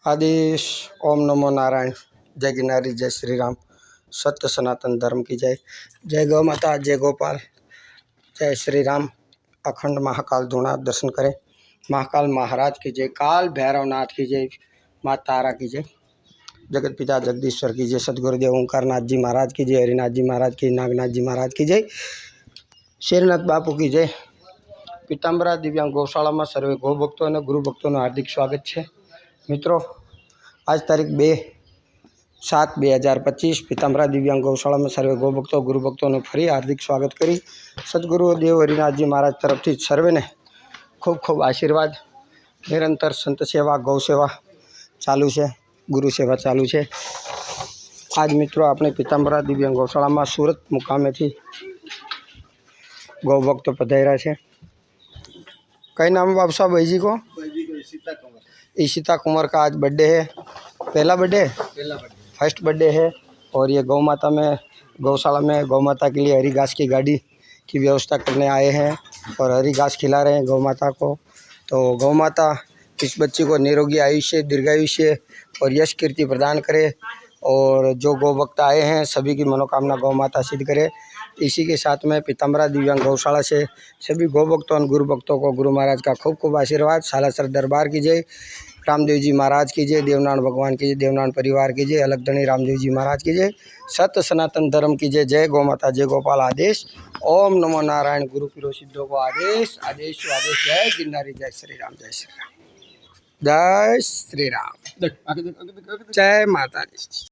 आदेश। ओम नमो नारायण। जय गिरनारी, जय श्री राम। सत्य सनातन धर्म की जय। जय गौ माता, जय गोपाल, जय श्री राम। अखंड महाकाल धूणा दर्शन करें। महाकाल महाराज की जय, काल भैरवनाथ की जय, माँ तारा की जय, जगत पिता जगदीश्वर की जय, सदगुरुदेव ओंकारनाथ जी महाराज की जय, हरिनाथ जी महाराज की, नागनाथ जी महाराज की जय, शेरनाथ बापू की जय। पीतांबरा दिव्यांग गौशाला में सर्वे गौ भक्तों और गुरु भक्तों हार्दिक स्वागत है। मित्रों, आज तारीख 2/7/2025 पीतांबरा दिव्यांग गौशाला में सर्वे गौ भक्तों गुरु भक्तों ने फरी हार्दिक स्वागत करी। सदगुरुदेव हरिनाथ जी महाराज तरफ थी सर्वे ने खूब खूब आशीर्वाद। निरंतर संत सेवा, गौ सेवा चालू है, गुरु सेवा चालू है। आज मित्रों अपने पीतांबरा दिव्यांग गौशाला में सूरत मुकामे थी गौ भक्तों पधार्या है। कई नाम बाबू साहब भाई जी को? ईशिता कुमार का आज बर्थडे है। पहला बर्थडे, फर्स्ट बर्थडे है। और ये गौ माता में, गौशाला में गौ माता के लिए हरी घास की गाड़ी की व्यवस्था करने आए हैं और हरी घास खिला रहे हैं गौ माता को। तो गौ माता इस बच्ची को निरोगी आयुष्य, दीर्घायुष्य और यश कीर्ति प्रदान करे और जो गौ भक्त आए हैं सभी की मनोकामना गौ माता सिद्ध करे। इसी के साथ में पीतांबरा दिव्यांग गौशाला से सभी गौ भक्तों और गुरु भक्तों को गुरु महाराज का खूब खूब आशीर्वाद। सालासर दरबार की जय, रामदेव जी महाराज की जय, देवनारायण भगवान की जय, देवनारायण परिवार की जय, अलगधनी रामदेव जी महाराज की जय, सत्य सनातन धर्म की जय। जय गौ माता, जय गोपाल। आदेश। ओम नमो नारायण। गुरु पीरो सिद्धों को आदेश, आदेश आदेश। जय गिरनारी, जय श्री राम, जय श्री राम, जय श्री राम, जय माता दी।